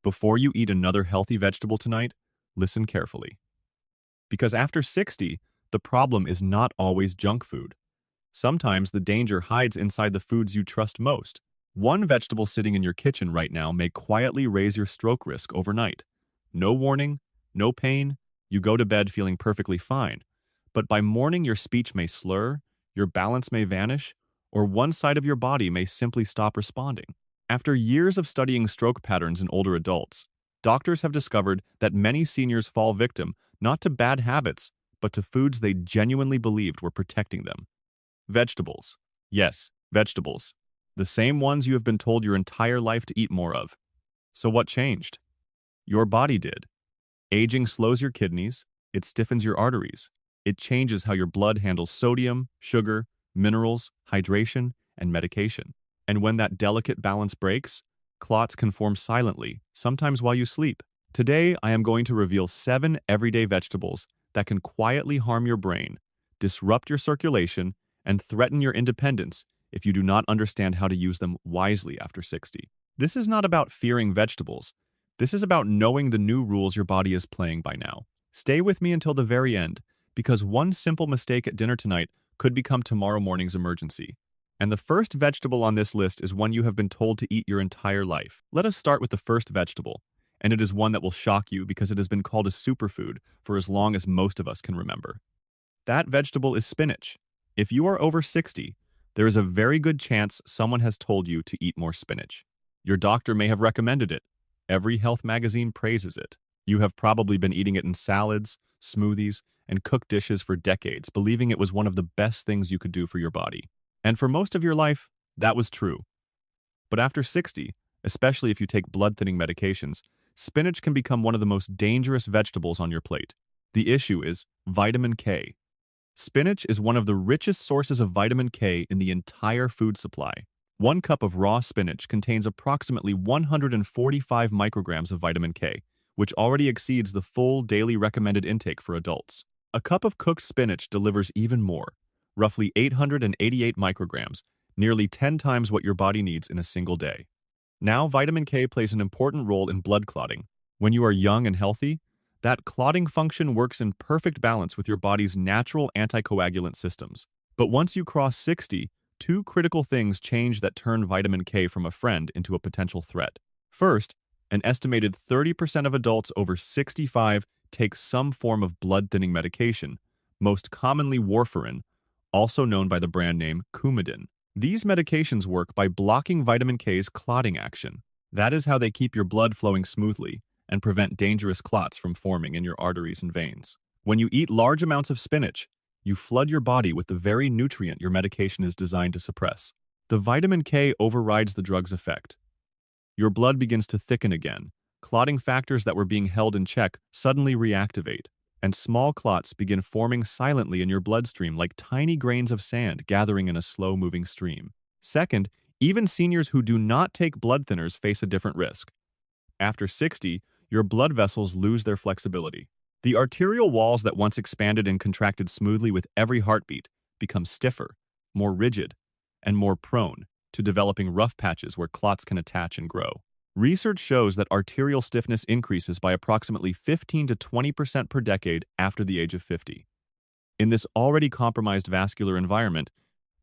Before you eat another healthy vegetable tonight, listen carefully. Because after 60, the problem is not always junk food. Sometimes the danger hides inside the foods you trust most. One vegetable sitting in your kitchen right now may quietly raise your stroke risk overnight. No warning, no pain, you go to bed feeling perfectly fine. But by morning, your speech may slur, your balance may vanish, or one side of your body may simply stop responding. After years of studying stroke patterns in older adults, doctors have discovered that many seniors fall victim not to bad habits, but to foods they genuinely believed were protecting them. Vegetables. Yes, vegetables. The same ones you have been told your entire life to eat more of. So what changed? Your body did. Aging slows your kidneys, it stiffens your arteries. It changes how your blood handles sodium, sugar, minerals, hydration, and medication. And when that delicate balance breaks, clots can form silently, sometimes while you sleep. Today, I am going to reveal 7 everyday vegetables that can quietly harm your brain, disrupt your circulation, and threaten your independence if you do not understand how to use them wisely after 60. This is not about fearing vegetables. This is about knowing the new rules your body is playing by now. Stay with me until the very end, because one simple mistake at dinner tonight could become tomorrow morning's emergency. And the first vegetable on this list is one you have been told to eat your entire life. Let us start with the first vegetable, and it is one that will shock you because it has been called a superfood for as long as most of us can remember. That vegetable is spinach. If you are over 60, there is a very good chance someone has told you to eat more spinach. Your doctor may have recommended it. Every health magazine praises it. You have probably been eating it in salads, smoothies, and cooked dishes for decades, believing it was one of the best things you could do for your body. And for most of your life, that was true. But after 60, especially if you take blood-thinning medications, spinach can become one of the most dangerous vegetables on your plate. The issue is vitamin K. Spinach is one of the richest sources of vitamin K in the entire food supply. 1 cup of raw spinach contains approximately 145 micrograms of vitamin K, which already exceeds the full daily recommended intake for adults. A cup of cooked spinach delivers even more, roughly 888 micrograms, nearly 10 times what your body needs in a single day. Now, vitamin K plays an important role in blood clotting. When you are young and healthy, that clotting function works in perfect balance with your body's natural anticoagulant systems. But once you cross 60, 2 critical things change that turn vitamin K from a friend into a potential threat. First, an estimated 30% of adults over 65 take some form of blood-thinning medication, most commonly warfarin, also known by the brand name Coumadin. These medications work by blocking vitamin K's clotting action. That is how they keep your blood flowing smoothly and prevent dangerous clots from forming in your arteries and veins. When you eat large amounts of spinach, you flood your body with the very nutrient your medication is designed to suppress. The vitamin K overrides the drug's effect. Your blood begins to thicken again. Clotting factors that were being held in check suddenly reactivate, and small clots begin forming silently in your bloodstream like tiny grains of sand gathering in a slow-moving stream. Second, even seniors who do not take blood thinners face a different risk. After 60, your blood vessels lose their flexibility. The arterial walls that once expanded and contracted smoothly with every heartbeat become stiffer, more rigid, and more prone to developing rough patches where clots can attach and grow. Research shows that arterial stiffness increases by approximately 15 to 20% per decade after the age of 50. In this already compromised vascular environment,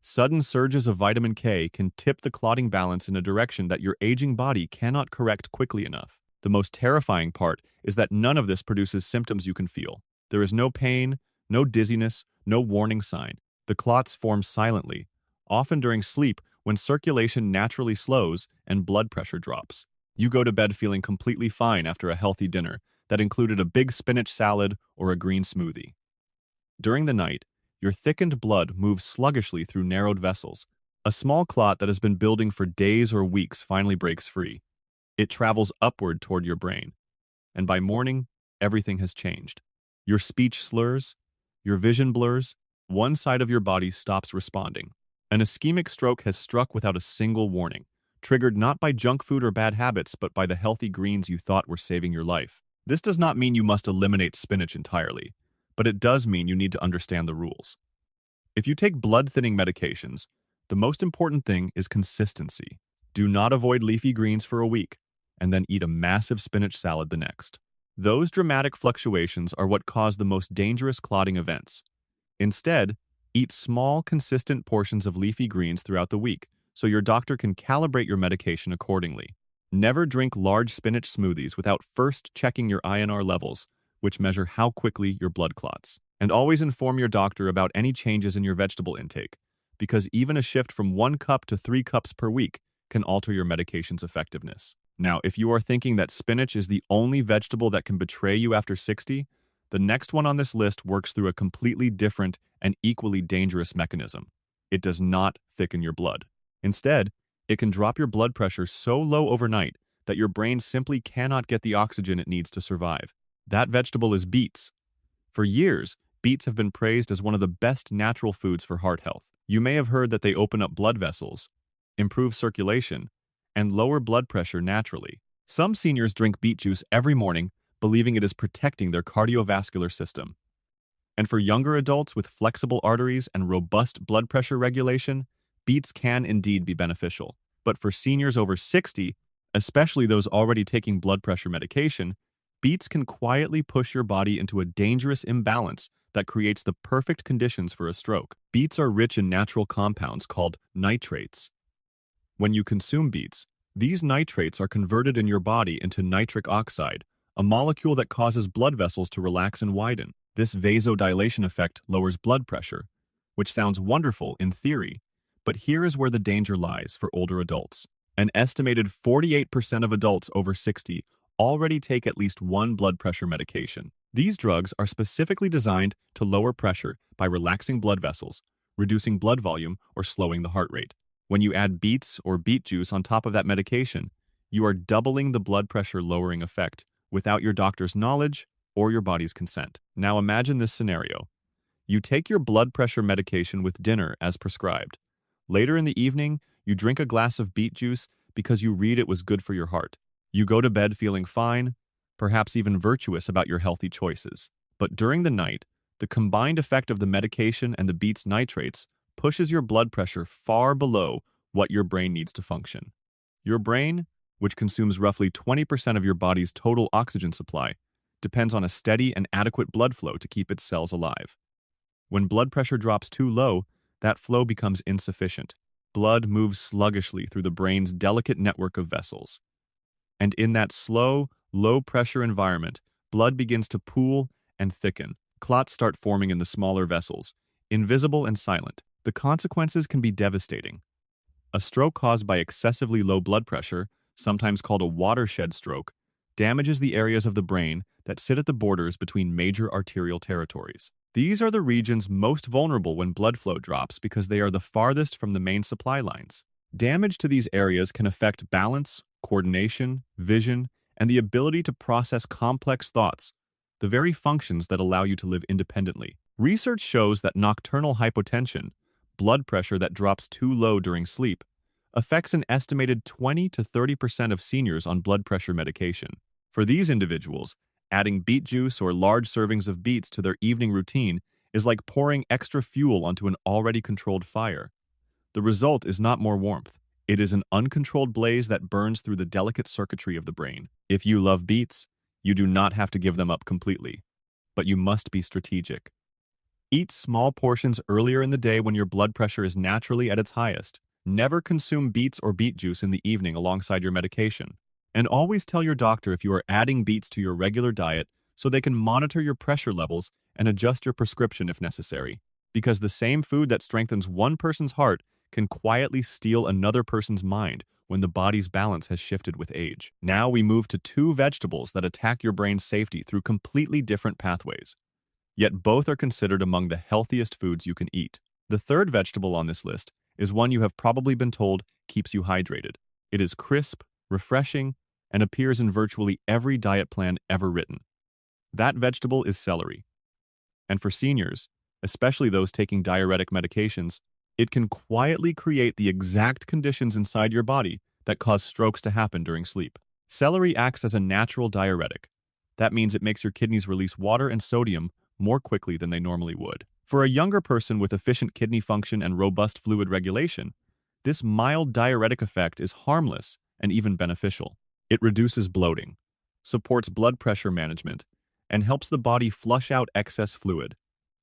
sudden surges of vitamin K can tip the clotting balance in a direction that your aging body cannot correct quickly enough. The most terrifying part is that none of this produces symptoms you can feel. There is no pain, no dizziness, no warning sign. The clots form silently, often during sleep when circulation naturally slows and blood pressure drops. You go to bed feeling completely fine after a healthy dinner that included a big spinach salad or a green smoothie. During the night, your thickened blood moves sluggishly through narrowed vessels. A small clot that has been building for days or weeks finally breaks free. It travels upward toward your brain, and by morning, everything has changed. Your speech slurs, your vision blurs, one side of your body stops responding. An ischemic stroke has struck without a single warning, triggered not by junk food or bad habits, but by the healthy greens you thought were saving your life. This does not mean you must eliminate spinach entirely, but it does mean you need to understand the rules. If you take blood-thinning medications, the most important thing is consistency. Do not avoid leafy greens for a week, and then eat a massive spinach salad the next. Those dramatic fluctuations are what cause the most dangerous clotting events. Instead, eat small, consistent portions of leafy greens throughout the week so your doctor can calibrate your medication accordingly. Never drink large spinach smoothies without first checking your INR levels, which measure how quickly your blood clots. And always inform your doctor about any changes in your vegetable intake, because even a shift from 1 cup to 3 cups per week can alter your medication's effectiveness. Now, if you are thinking that spinach is the only vegetable that can betray you after 60, the next one on this list works through a completely different and equally dangerous mechanism. It does not thicken your blood. Instead, it can drop your blood pressure so low overnight that your brain simply cannot get the oxygen it needs to survive. That vegetable is beets. For years, beets have been praised as one of the best natural foods for heart health. You may have heard that they open up blood vessels, improve circulation, and lower blood pressure naturally. Some seniors drink beet juice every morning, believing it is protecting their cardiovascular system. And for younger adults with flexible arteries and robust blood pressure regulation, beets can indeed be beneficial. But for seniors over 60, especially those already taking blood pressure medication, beets can quietly push your body into a dangerous imbalance that creates the perfect conditions for a stroke. Beets are rich in natural compounds called nitrates. When you consume beets, these nitrates are converted in your body into nitric oxide, a molecule that causes blood vessels to relax and widen. This vasodilation effect lowers blood pressure, which sounds wonderful in theory, but here is where the danger lies for older adults. An estimated 48% of adults over 60 already take at least one blood pressure medication. These drugs are specifically designed to lower pressure by relaxing blood vessels, reducing blood volume, or slowing the heart rate. When you add beets or beet juice on top of that medication, you are doubling the blood pressure lowering effect without your doctor's knowledge or your body's consent. Now imagine this scenario. You take your blood pressure medication with dinner as prescribed. Later in the evening, you drink a glass of beet juice because you read it was good for your heart. You go to bed feeling fine, perhaps even virtuous about your healthy choices. But during the night, the combined effect of the medication and the beets nitrates pushes your blood pressure far below what your brain needs to function. Your brain, which consumes roughly 20% of your body's total oxygen supply, depends on a steady and adequate blood flow to keep its cells alive. When blood pressure drops too low, that flow becomes insufficient. Blood moves sluggishly through the brain's delicate network of vessels. And in that slow, low-pressure environment, blood begins to pool and thicken. Clots start forming in the smaller vessels, invisible and silent. The consequences can be devastating. A stroke caused by excessively low blood pressure, sometimes called a watershed stroke, damages the areas of the brain that sit at the borders between major arterial territories. These are the regions most vulnerable when blood flow drops because they are the farthest from the main supply lines. Damage to these areas can affect balance, coordination, vision, and the ability to process complex thoughts, the very functions that allow you to live independently. Research shows that nocturnal hypotension, blood pressure that drops too low during sleep, affects an estimated 20 to 30% of seniors on blood pressure medication. For these individuals, adding beet juice or large servings of beets to their evening routine is like pouring extra fuel onto an already controlled fire. The result is not more warmth. It is an uncontrolled blaze that burns through the delicate circuitry of the brain. If you love beets, you do not have to give them up completely, but you must be strategic. Eat small portions earlier in the day when your blood pressure is naturally at its highest. Never consume beets or beet juice in the evening alongside your medication. And always tell your doctor if you are adding beets to your regular diet so they can monitor your pressure levels and adjust your prescription if necessary. Because the same food that strengthens one person's heart can quietly steal another person's mind when the body's balance has shifted with age. Now we move to two vegetables that attack your brain's safety through completely different pathways. Yet both are considered among the healthiest foods you can eat. The third vegetable on this list is one you have probably been told keeps you hydrated. It is crisp, refreshing, and appears in virtually every diet plan ever written. That vegetable is celery. And for seniors, especially those taking diuretic medications, it can quietly create the exact conditions inside your body that cause strokes to happen during sleep. Celery acts as a natural diuretic. That means it makes your kidneys release water and sodium more quickly than they normally would. For a younger person with efficient kidney function and robust fluid regulation, this mild diuretic effect is harmless and even beneficial. It reduces bloating, supports blood pressure management, and helps the body flush out excess fluid.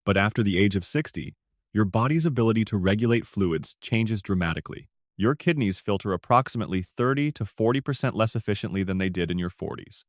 But after the age of 60, your body's ability to regulate fluids changes dramatically. Your kidneys filter approximately 30 to 40% less efficiently than they did in your 40s.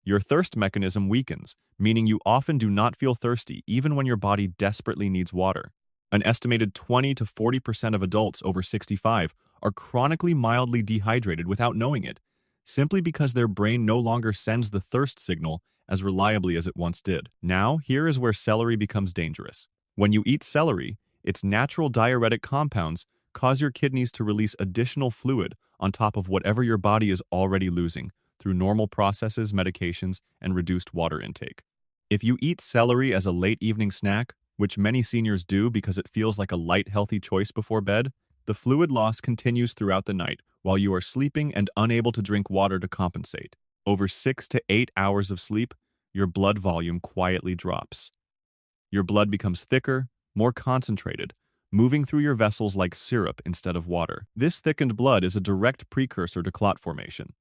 Your thirst mechanism weakens, meaning you often do not feel thirsty even when your body desperately needs water. An estimated 20 to 40% of adults over 65 are chronically mildly dehydrated without knowing it, simply because their brain no longer sends the thirst signal as reliably as it once did. Now, here is where celery becomes dangerous. When you eat celery, its natural diuretic compounds cause your kidneys to release additional fluid on top of whatever your body is already losing through normal processes, medications, and reduced water intake. If you eat celery as a late evening snack, which many seniors do because it feels like a light, healthy choice before bed, the fluid loss continues throughout the night while you are sleeping and unable to drink water to compensate. Over 6 to 8 hours of sleep, your blood volume quietly drops. Your blood becomes thicker, more concentrated, moving through your vessels like syrup instead of water. This thickened blood is a direct precursor to clot formation.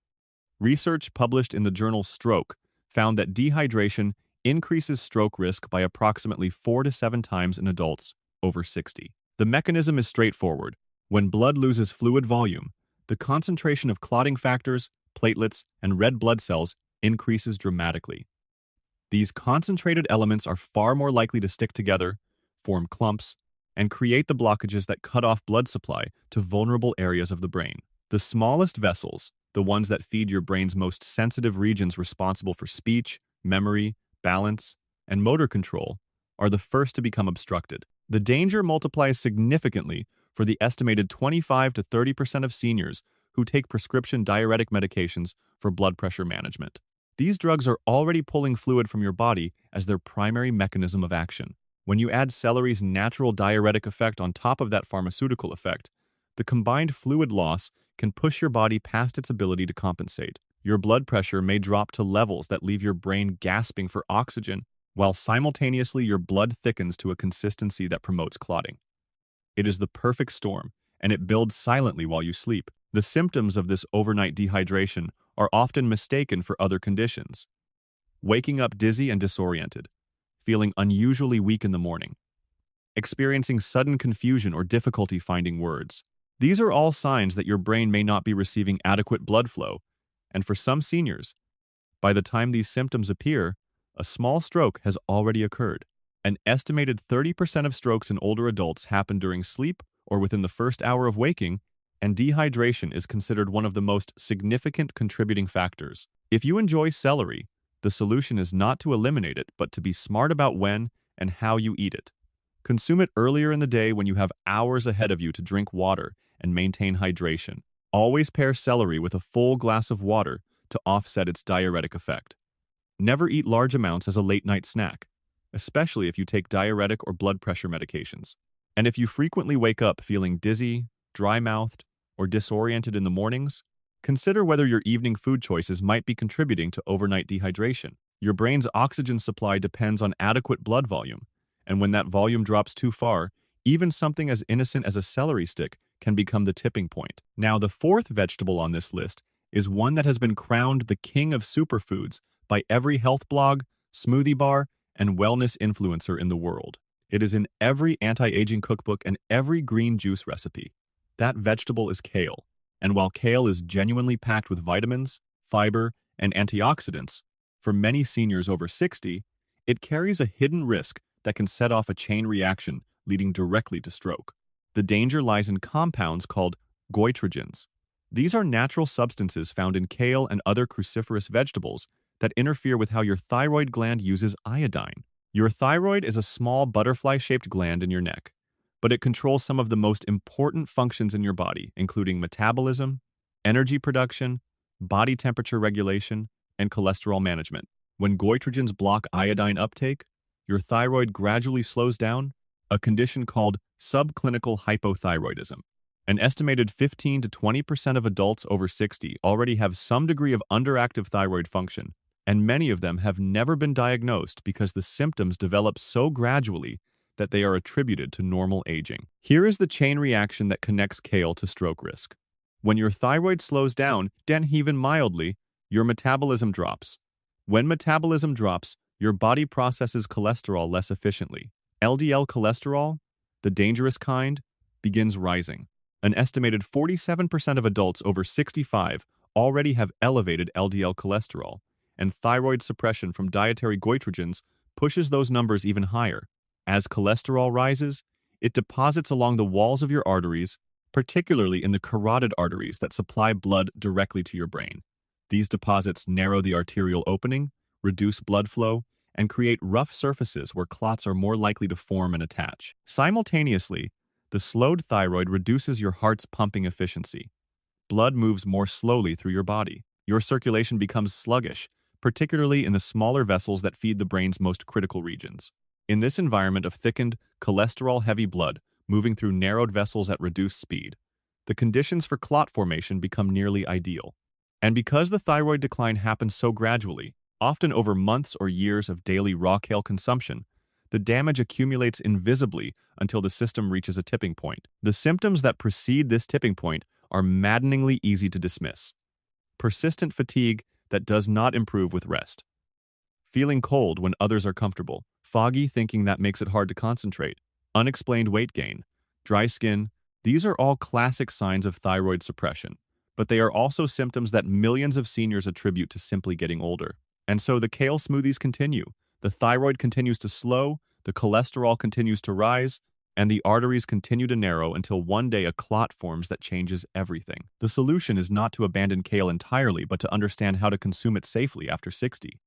Research published in the journal Stroke found that dehydration increases stroke risk by approximately 4 to 7 times in adults over 60. The mechanism is straightforward. When blood loses fluid volume, the concentration of clotting factors, platelets, and red blood cells increases dramatically. These concentrated elements are far more likely to stick together, form clumps, and create the blockages that cut off blood supply to vulnerable areas of the brain. The smallest vessels, the ones that feed your brain's most sensitive regions responsible for speech, memory, balance, and motor control, are the first to become obstructed. The danger multiplies significantly for the estimated 25 to 30% of seniors who take prescription diuretic medications for blood pressure management. These drugs are already pulling fluid from your body as their primary mechanism of action. When you add celery's natural diuretic effect on top of that pharmaceutical effect, the combined fluid loss can push your body past its ability to compensate. Your blood pressure may drop to levels that leave your brain gasping for oxygen, while simultaneously your blood thickens to a consistency that promotes clotting. It is the perfect storm, and it builds silently while you sleep. The symptoms of this overnight dehydration are often mistaken for other conditions. Waking up dizzy and disoriented, feeling unusually weak in the morning, experiencing sudden confusion or difficulty finding words. These are all signs that your brain may not be receiving adequate blood flow, and for some seniors, by the time these symptoms appear, a small stroke has already occurred. An estimated 30% of strokes in older adults happen during sleep or within the first hour of waking, and dehydration is considered one of the most significant contributing factors. If you enjoy celery, the solution is not to eliminate it, but to be smart about when and how you eat it. Consume it earlier in the day when you have hours ahead of you to drink water and maintain hydration. Always pair celery with a full glass of water to offset its diuretic effect. Never eat large amounts as a late-night snack, especially if you take diuretic or blood pressure medications. And if you frequently wake up feeling dizzy, dry-mouthed, or disoriented in the mornings, consider whether your evening food choices might be contributing to overnight dehydration. Your brain's oxygen supply depends on adequate blood volume, and when that volume drops too far, even something as innocent as a celery stick can become the tipping point. Now, the fourth vegetable on this list is one that has been crowned the king of superfoods by every health blog, smoothie bar, and wellness influencer in the world. It is in every anti-aging cookbook and every green juice recipe. That vegetable is kale. And while kale is genuinely packed with vitamins, fiber, and antioxidants, for many seniors over 60, it carries a hidden risk that can set off a chain reaction leading directly to stroke. The danger lies in compounds called goitrogens. These are natural substances found in kale and other cruciferous vegetables that interfere with how your thyroid gland uses iodine. Your thyroid is a small butterfly-shaped gland in your neck, but it controls some of the most important functions in your body, including metabolism, energy production, body temperature regulation, and cholesterol management. When goitrogens block iodine uptake, your thyroid gradually slows down, a condition called subclinical hypothyroidism. An estimated 15 to 20% of adults over 60 already have some degree of underactive thyroid function, and many of them have never been diagnosed because the symptoms develop so gradually that they are attributed to normal aging. Here is the chain reaction that connects kale to stroke risk. When your thyroid slows down, even mildly, Your metabolism drops. When metabolism drops, your body processes cholesterol less efficiently. LDL cholesterol, the dangerous kind, begins rising. An estimated 47% of adults over 65 already have elevated LDL cholesterol, and thyroid suppression from dietary goitrogens pushes those numbers even higher. As cholesterol rises, it deposits along the walls of your arteries, particularly in the carotid arteries that supply blood directly to your brain. These deposits narrow the arterial opening, reduce blood flow, and create rough surfaces where clots are more likely to form and attach. Simultaneously, the slowed thyroid reduces your heart's pumping efficiency. Blood moves more slowly through your body. Your circulation becomes sluggish, particularly in the smaller vessels that feed the brain's most critical regions. In this environment of thickened, cholesterol-heavy blood moving through narrowed vessels at reduced speed, the conditions for clot formation become nearly ideal. And because the thyroid decline happens so gradually, often over months or years of daily raw kale consumption, the damage accumulates invisibly until the system reaches a tipping point. The symptoms that precede this tipping point are maddeningly easy to dismiss. Persistent fatigue that does not improve with rest. Feeling cold when others are comfortable. Foggy thinking that makes it hard to concentrate. Unexplained weight gain. Dry skin. These are all classic signs of thyroid suppression, but they are also symptoms that millions of seniors attribute to simply getting older. And so the kale smoothies continue. The thyroid continues to slow, the cholesterol continues to rise, and the arteries continue to narrow until one day a clot forms that changes everything. The solution is not to abandon kale entirely, but to understand how to consume it safely after 60.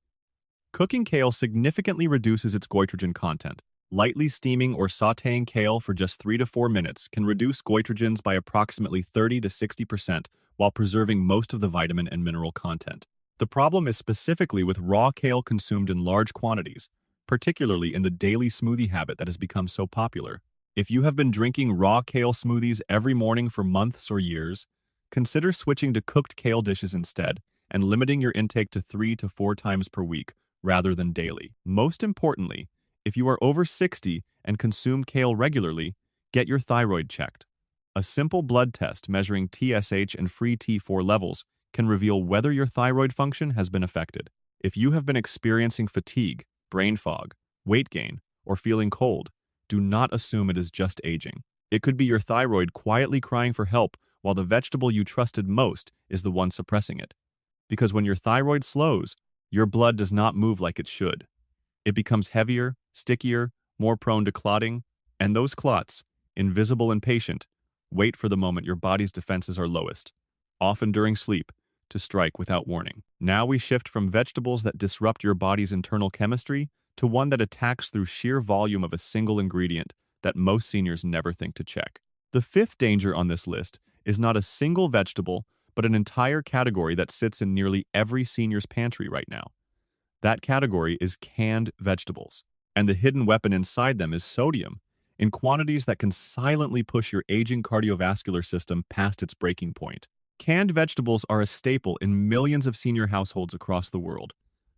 Cooking kale significantly reduces its goitrogen content. Lightly steaming or sautéing kale for just 3 to 4 minutes can reduce goitrogens by approximately 30 to 60% while preserving most of the vitamin and mineral content. The problem is specifically with raw kale consumed in large quantities, particularly in the daily smoothie habit that has become so popular. If you have been drinking raw kale smoothies every morning for months or years, consider switching to cooked kale dishes instead and limiting your intake to 3 to 4 times per week rather than daily. Most importantly, if you are over 60 and consume kale regularly, get your thyroid checked. A simple blood test measuring TSH and free T4 levels can reveal whether your thyroid function has been affected. If you have been experiencing fatigue, brain fog, weight gain, or feeling cold, do not assume it is just aging. It could be your thyroid quietly crying for help while the vegetable you trusted most is the one suppressing it. Because when your thyroid slows, your blood does not move like it should. It becomes heavier, stickier, more prone to clotting, and those clots, invisible and patient, wait for the moment your body's defenses are lowest, often during sleep, to strike without warning. Now we shift from vegetables that disrupt your body's internal chemistry to one that attacks through sheer volume of a single ingredient that most seniors never think to check. The fifth danger on this list is not a single vegetable, but an entire category that sits in nearly every senior's pantry right now. That category is canned vegetables, and the hidden weapon inside them is sodium, in quantities that can silently push your aging cardiovascular system past its breaking point. Canned vegetables are a staple in millions of senior households across the world.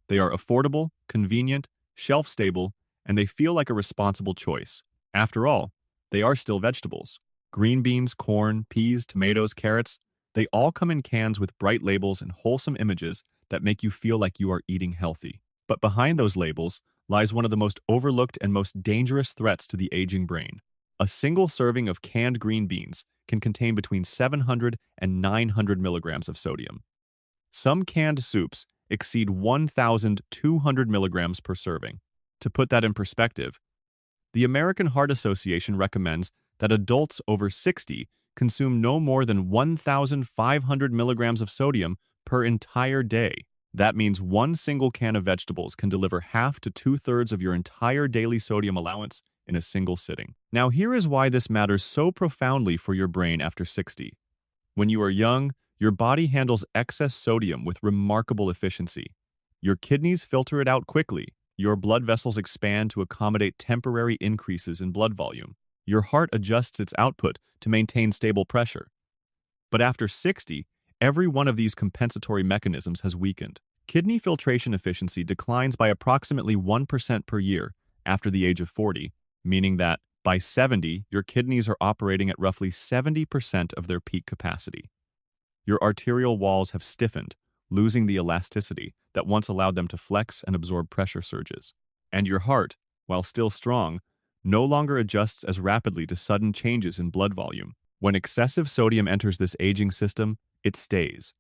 They are affordable, convenient, shelf-stable, and they feel like a responsible choice. After all, they are still vegetables. Green beans, corn, peas, tomatoes, carrots, they all come in cans with bright labels and wholesome images that make you feel like you are eating healthy. But behind those labels lies one of the most overlooked and most dangerous threats to the aging brain. A single serving of canned green beans can contain between 700 and 900 milligrams of sodium. Some canned soups exceed 1,200 milligrams per serving. To put that in perspective, the American Heart Association recommends that adults over 60 consume no more than 1,500 milligrams of sodium per entire day. That means one single can of vegetables can deliver half to two-thirds of your entire daily sodium allowance in a single sitting. Now, here is why this matters so profoundly for your brain after 60. When you are young, your body handles excess sodium with remarkable efficiency. Your kidneys filter it out quickly. Your blood vessels expand to accommodate temporary increases in blood volume. Your heart adjusts its output to maintain stable pressure. But after 60, every one of these compensatory mechanisms has weakened. Kidney filtration efficiency declines by approximately 1% per year after the age of 40, meaning that by 70, your kidneys are operating at roughly 70% of their peak capacity. Your arterial walls have stiffened, losing the elasticity that once allowed them to flex and absorb pressure surges. And your heart, while still strong, no longer adjusts as rapidly to sudden changes in blood volume. When excessive sodium enters this aging system, it stays.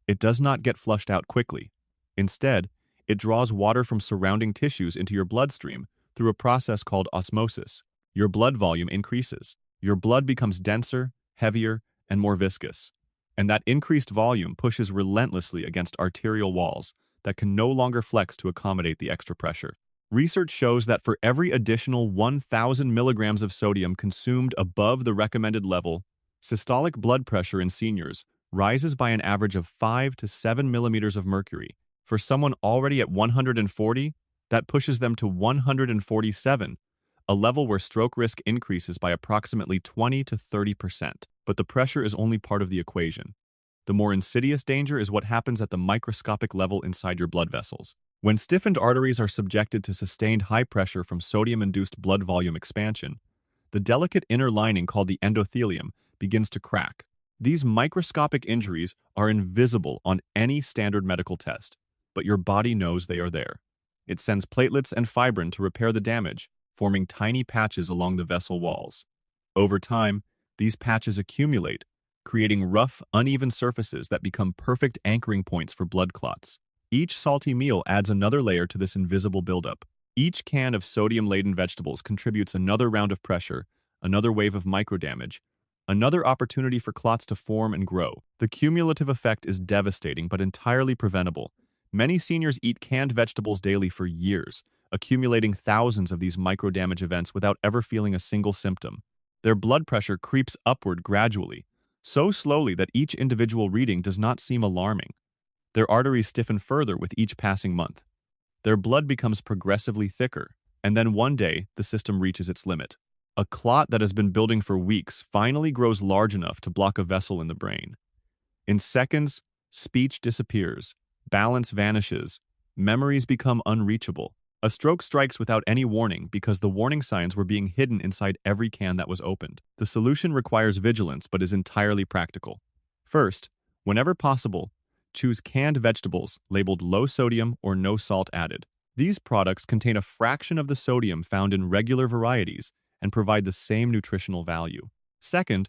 It does not get flushed out quickly. Instead, it draws water from surrounding tissues into your bloodstream through a process called osmosis. Your blood volume increases. Your blood becomes denser, heavier, and more viscous. And that increased volume pushes relentlessly against arterial walls that can no longer flex to accommodate the extra pressure. Research shows that for every additional 1,000 milligrams of sodium consumed above the recommended level, systolic blood pressure in seniors rises by an average of 5 to 7 millimeters of mercury. For someone already at 140, that pushes them to 147, a level where stroke risk increases by approximately 20 to 30%. But the pressure is only part of the equation. The more insidious danger is what happens at the microscopic level inside your blood vessels. When stiffened arteries are subjected to sustained high pressure from sodium-induced blood volume expansion, the delicate inner lining called the endothelium begins to crack. These microscopic injuries are invisible on any standard medical test, but your body knows they are there. It sends platelets and fibrin to repair the damage, forming tiny patches along the vessel walls. Over time, these patches accumulate, creating rough, uneven surfaces that become perfect anchoring points for blood clots. Each salty meal adds another layer to this invisible buildup. Each can of sodium-laden vegetables contributes another round of pressure, another wave of microdamage, another opportunity for clots to form and grow. The cumulative effect is devastating but entirely preventable. Many seniors eat canned vegetables daily for years, accumulating thousands of these microdamage events without ever feeling a single symptom. Their blood pressure creeps upward gradually, so slowly that each individual reading does not seem alarming. Their arteries stiffen further with each passing month. Their blood becomes progressively thicker, and then one day, the system reaches its limit. A clot that has been building for weeks finally grows large enough to block a vessel in the brain. In seconds, speech disappears, balance vanishes, memories become unreachable. A stroke strikes without any warning because the warning signs were being hidden inside every can that was opened. The solution requires vigilance but is entirely practical. First, whenever possible, choose canned vegetables labeled low sodium or no salt added. These products contain a fraction of the sodium found in regular varieties and provide the same nutritional value. Second,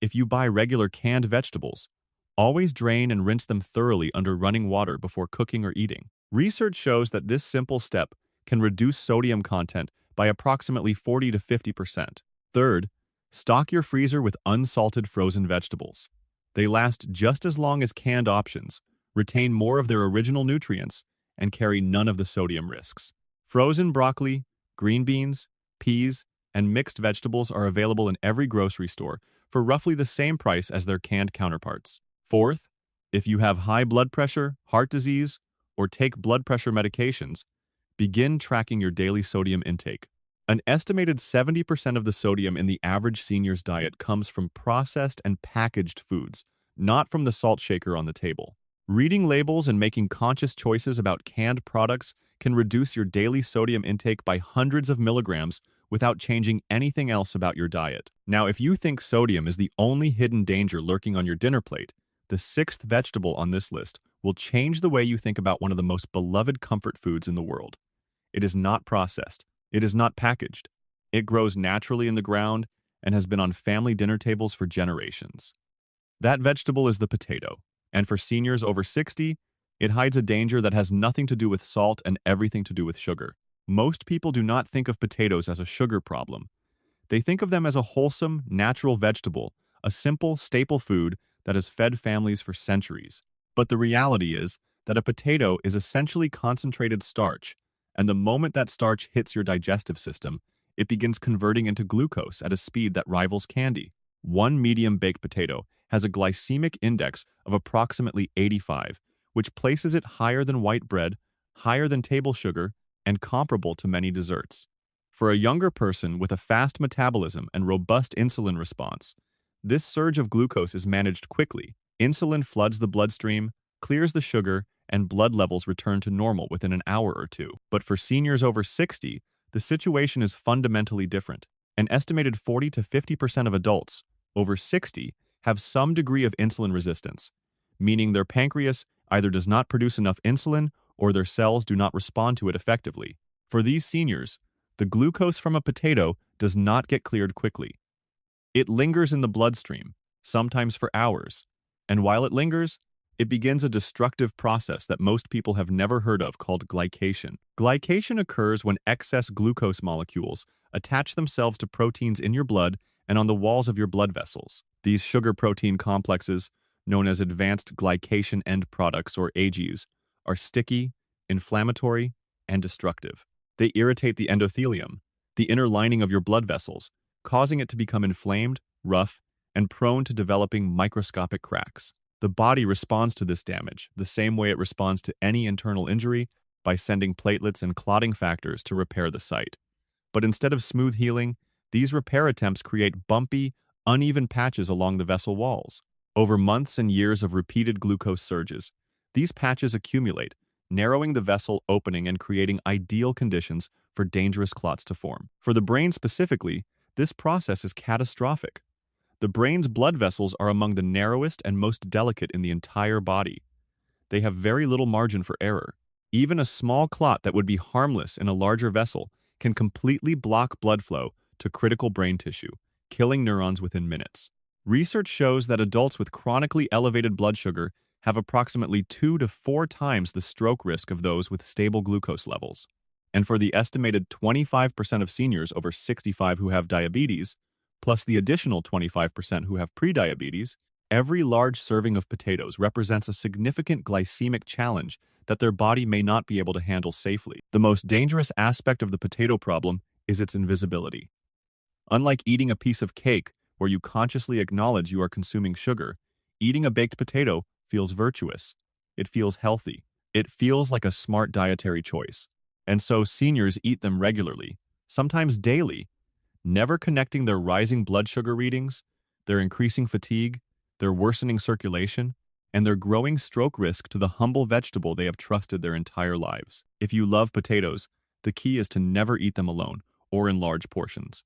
if you buy regular canned vegetables, always drain and rinse them thoroughly under running water before cooking or eating. Research shows that this simple step can reduce sodium content by approximately 40 to 50%. Third, stock your freezer with unsalted frozen vegetables. They last just as long as canned options, retain more of their original nutrients, and carry none of the sodium risks. Frozen broccoli, green beans, peas, and mixed vegetables are available in every grocery store for roughly the same price as their canned counterparts. Fourth, if you have high blood pressure, heart disease, or take blood pressure medications, begin tracking your daily sodium intake. An estimated 70% of the sodium in the average senior's diet comes from processed and packaged foods, not from the salt shaker on the table. Reading labels and making conscious choices about canned products can reduce your daily sodium intake by hundreds of milligrams without changing anything else about your diet. Now, if you think sodium is the only hidden danger lurking on your dinner plate, the sixth vegetable on this list will change the way you think about one of the most beloved comfort foods in the world. It is not processed. It is not packaged. It grows naturally in the ground and has been on family dinner tables for generations. That vegetable is the potato, and for seniors over 60, it hides a danger that has nothing to do with salt and everything to do with sugar. Most people do not think of potatoes as a sugar problem. They think of them as a wholesome, natural vegetable, a simple, staple food that has fed families for centuries. But the reality is that a potato is essentially concentrated starch, and the moment that starch hits your digestive system, it begins converting into glucose at a speed that rivals candy. One medium-baked potato has a glycemic index of approximately 85, which places it higher than white bread, higher than table sugar, and comparable to many desserts. For a younger person with a fast metabolism and robust insulin response, this surge of glucose is managed quickly. Insulin floods the bloodstream, clears the sugar, and blood levels return to normal within an hour or two. But for seniors over 60, the situation is fundamentally different. An estimated 40 to 50% of adults over 60 have some degree of insulin resistance, meaning their pancreas either does not produce enough insulin or their cells do not respond to it effectively. For these seniors, the glucose from a potato does not get cleared quickly. It lingers in the bloodstream, sometimes for hours, and while it lingers, it begins a destructive process that most people have never heard of called glycation. Glycation occurs when excess glucose molecules attach themselves to proteins in your blood and on the walls of your blood vessels. These sugar-protein complexes, known as advanced glycation end products or AGEs, are sticky, inflammatory, and destructive. They irritate the endothelium, the inner lining of your blood vessels, causing it to become inflamed, rough, and prone to developing microscopic cracks. The body responds to this damage the same way it responds to any internal injury, by sending platelets and clotting factors to repair the site. But instead of smooth healing, these repair attempts create bumpy, uneven patches along the vessel walls. Over months and years of repeated glucose surges, these patches accumulate, narrowing the vessel opening and creating ideal conditions for dangerous clots to form. For the brain specifically, this process is catastrophic. The brain's blood vessels are among the narrowest and most delicate in the entire body. They have very little margin for error. Even a small clot that would be harmless in a larger vessel can completely block blood flow to critical brain tissue, killing neurons within minutes. Research shows that adults with chronically elevated blood sugar have approximately 2 to 4 times the stroke risk of those with stable glucose levels. And for the estimated 25% of seniors over 65 who have diabetes, plus the additional 25% who have prediabetes, every large serving of potatoes represents a significant glycemic challenge that their body may not be able to handle safely. The most dangerous aspect of the potato problem is its invisibility. Unlike eating a piece of cake where you consciously acknowledge you are consuming sugar, eating a baked potato feels virtuous. It feels healthy. It feels like a smart dietary choice. And so seniors eat them regularly, sometimes daily, never connecting their rising blood sugar readings, their increasing fatigue, their worsening circulation, and their growing stroke risk to the humble vegetable they have trusted their entire lives. If you love potatoes, the key is to never eat them alone or in large portions.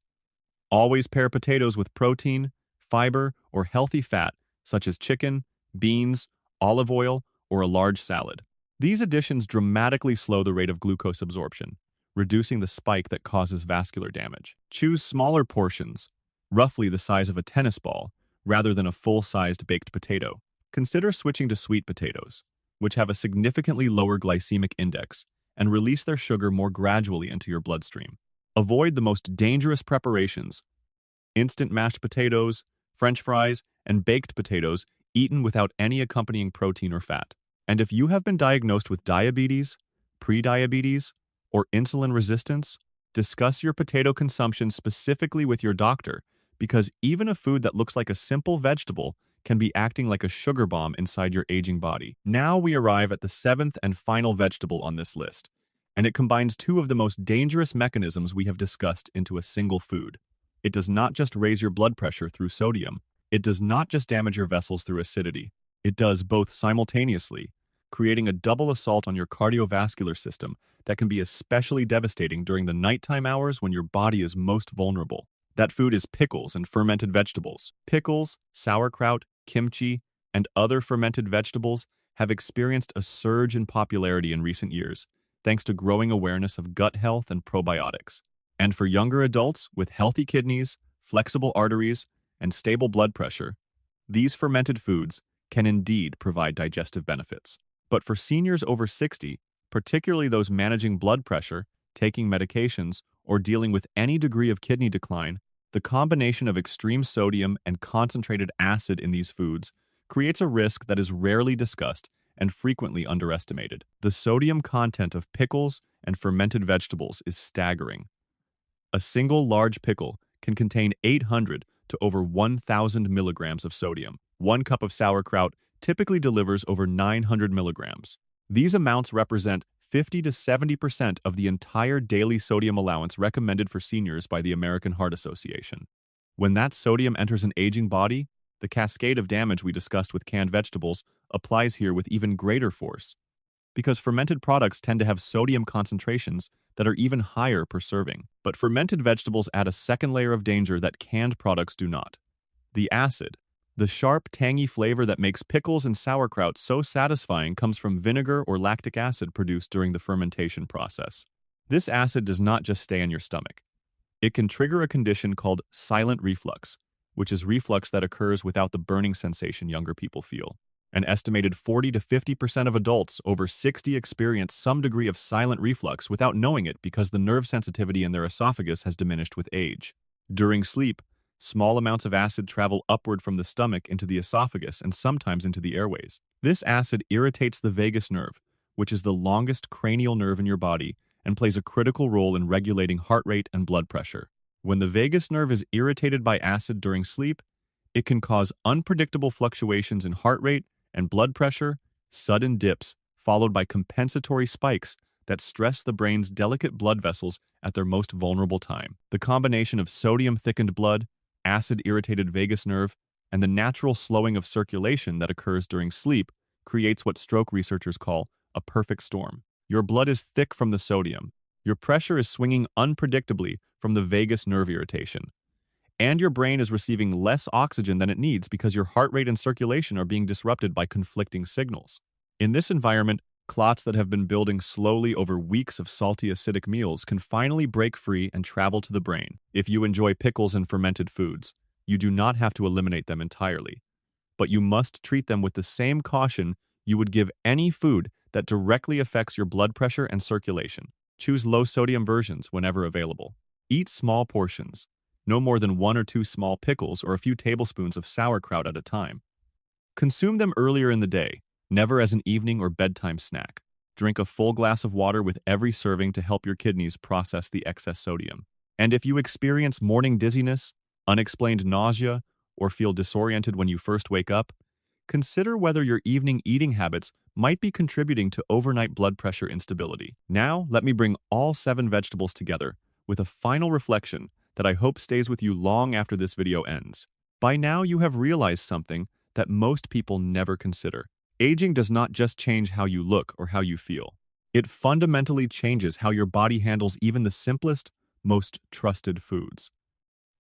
Always pair potatoes with protein, fiber, or healthy fat, such as chicken, beans, olive oil, or a large salad. These additions dramatically slow the rate of glucose absorption, reducing the spike that causes vascular damage. Choose smaller portions, roughly the size of a tennis ball, rather than a full-sized baked potato. Consider switching to sweet potatoes, which have a significantly lower glycemic index, and release their sugar more gradually into your bloodstream. Avoid the most dangerous preparations: instant mashed potatoes, French fries, and baked potatoes eaten without any accompanying protein or fat. And if you have been diagnosed with diabetes, prediabetes, or insulin resistance, discuss your potato consumption specifically with your doctor, because even a food that looks like a simple vegetable can be acting like a sugar bomb inside your aging body. Now we arrive at the 7th and final vegetable on this list, and it combines two of the most dangerous mechanisms we have discussed into a single food. It does not just raise your blood pressure through sodium. It does not just damage your vessels through acidity. It does both simultaneously, creating a double assault on your cardiovascular system that can be especially devastating during the nighttime hours when your body is most vulnerable. That food is pickles and fermented vegetables. Pickles, sauerkraut, kimchi, and other fermented vegetables have experienced a surge in popularity in recent years, thanks to growing awareness of gut health and probiotics. And for younger adults with healthy kidneys, flexible arteries, and stable blood pressure, these fermented foods can indeed provide digestive benefits. But for seniors over 60, particularly those managing blood pressure, taking medications, or dealing with any degree of kidney decline, the combination of extreme sodium and concentrated acid in these foods creates a risk that is rarely discussed and frequently underestimated. The sodium content of pickles and fermented vegetables is staggering. A single large pickle can contain 800 to over 1,000 milligrams of sodium. 1 cup of sauerkraut typically delivers over 900 milligrams. These amounts represent 50 to 70% of the entire daily sodium allowance recommended for seniors by the American Heart Association. When that sodium enters an aging body, the cascade of damage we discussed with canned vegetables applies here with even greater force, because fermented products tend to have sodium concentrations that are even higher per serving. But fermented vegetables add a second layer of danger that canned products do not: the acid. The sharp, tangy flavor that makes pickles and sauerkraut so satisfying comes from vinegar or lactic acid produced during the fermentation process. This acid does not just stay in your stomach. It can trigger a condition called silent reflux, which is reflux that occurs without the burning sensation younger people feel. An estimated 40 to 50% of adults over 60 experience some degree of silent reflux without knowing it because the nerve sensitivity in their esophagus has diminished with age. During sleep, small amounts of acid travel upward from the stomach into the esophagus and sometimes into the airways. This acid irritates the vagus nerve, which is the longest cranial nerve in your body and plays a critical role in regulating heart rate and blood pressure. When the vagus nerve is irritated by acid during sleep, it can cause unpredictable fluctuations in heart rate and blood pressure, sudden dips, followed by compensatory spikes that stress the brain's delicate blood vessels at their most vulnerable time. The combination of sodium-thickened blood, acid-irritated vagus nerve, and the natural slowing of circulation that occurs during sleep creates what stroke researchers call a perfect storm. Your blood is thick from the sodium, your pressure is swinging unpredictably from the vagus nerve irritation, and your brain is receiving less oxygen than it needs because your heart rate and circulation are being disrupted by conflicting signals. In this environment, clots that have been building slowly over weeks of salty acidic meals can finally break free and travel to the brain. If you enjoy pickles and fermented foods, you do not have to eliminate them entirely, but you must treat them with the same caution you would give any food that directly affects your blood pressure and circulation. Choose low-sodium versions whenever available. Eat small portions, no more than 1 or 2 small pickles or a few tablespoons of sauerkraut at a time. Consume them earlier in the day, never as an evening or bedtime snack. Drink a full glass of water with every serving to help your kidneys process the excess sodium. And if you experience morning dizziness, unexplained nausea, or feel disoriented when you first wake up, consider whether your evening eating habits might be contributing to overnight blood pressure instability. Now, let me bring all 7 vegetables together with a final reflection that I hope stays with you long after this video ends. By now, you have realized something that most people never consider. Aging does not just change how you look or how you feel. It fundamentally changes how your body handles even the simplest, most trusted foods.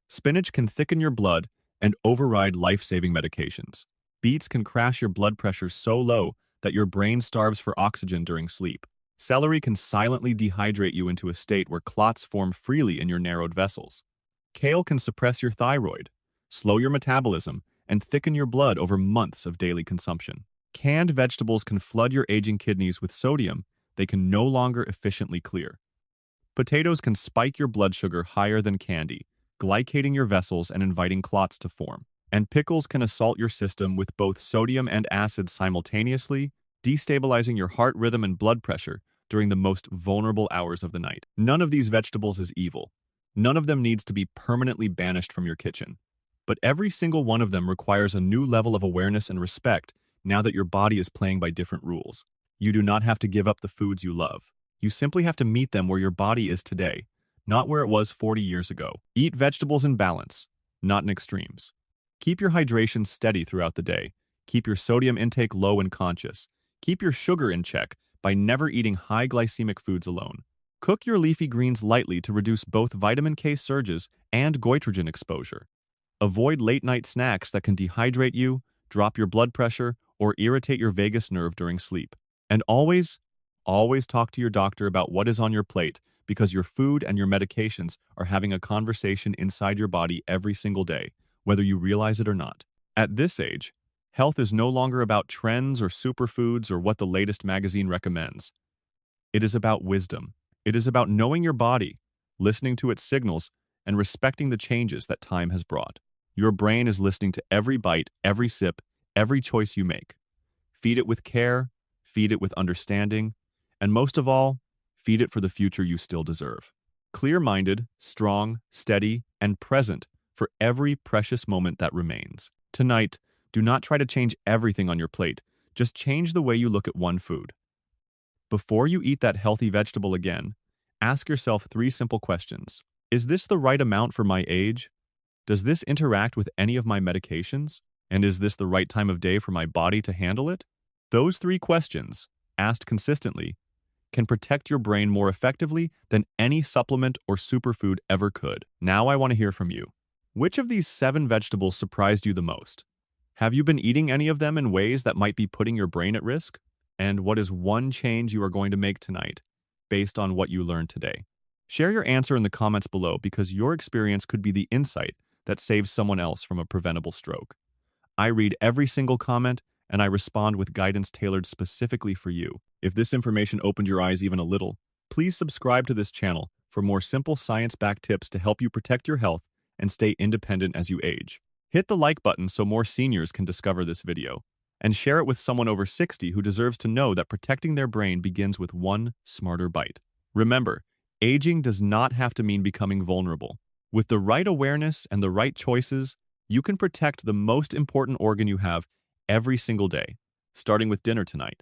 Spinach can thicken your blood and override life-saving medications. Beets can crash your blood pressure so low that your brain starves for oxygen during sleep. Celery can silently dehydrate you into a state where clots form freely in your narrowed vessels. Kale can suppress your thyroid, slow your metabolism, and thicken your blood over months of daily consumption. Canned vegetables can flood your aging kidneys with sodium they can no longer efficiently clear. Potatoes can spike your blood sugar higher than candy, glycating your vessels and inviting clots to form. And pickles can assault your system with both sodium and acid simultaneously, destabilizing your heart rhythm and blood pressure during the most vulnerable hours of the night. None of these vegetables is evil. None of them needs to be permanently banished from your kitchen. But every single one of them requires a new level of awareness and respect now that your body is playing by different rules. You do not have to give up the foods you love. You simply have to meet them where your body is today, not where it was 40 years ago. Eat vegetables in balance, not in extremes. Keep your hydration steady throughout the day. Keep your sodium intake low and conscious. Keep your sugar in check by never eating high glycemic foods alone. Cook your leafy greens lightly to reduce both vitamin K surges and goitrogen exposure. Avoid late-night snacks that can dehydrate you, drop your blood pressure, or irritate your vagus nerve during sleep. And always talk to your doctor about what is on your plate because your food and your medications are having a conversation inside your body every single day, whether you realize it or not. At this age, health is no longer about trends or superfoods or what the latest magazine recommends. It is about wisdom. It is about knowing your body, listening to its signals, and respecting the changes that time has brought. Your brain is listening to every bite, every sip, every choice you make. Feed it with care, feed it with understanding, and most of all, feed it for the future you still deserve. Clear-minded, strong, steady, and present for every precious moment that remains. Tonight, do not try to change everything on your plate. Just change the way you look at one food. Before you eat that healthy vegetable again, ask yourself 3 simple questions. Is this the right amount for my age? Does this interact with any of my medications? And is this the right time of day for my body to handle it? Those 3 questions, asked consistently, can protect your brain more effectively than any supplement or superfood ever could. Now I want to hear from you. Which of these 7 vegetables surprised you the most? Have you been eating any of them in ways that might be putting your brain at risk? And what is one change you are going to make tonight based on what you learned today? Share your answer in the comments below because your experience could be the insight that saves someone else from a preventable stroke. I read every single comment and I respond with guidance tailored specifically for you. If this information opened your eyes even a little, please subscribe to this channel for more simple science-backed tips to help you protect your health and stay independent as you age. Hit the like button so more seniors can discover this video, and share it with someone over 60 who deserves to know that protecting their brain begins with one smarter bite. Remember, aging does not have to mean becoming vulnerable. With the right awareness and the right choices, you can protect the most important organ you have every single day, starting with dinner tonight.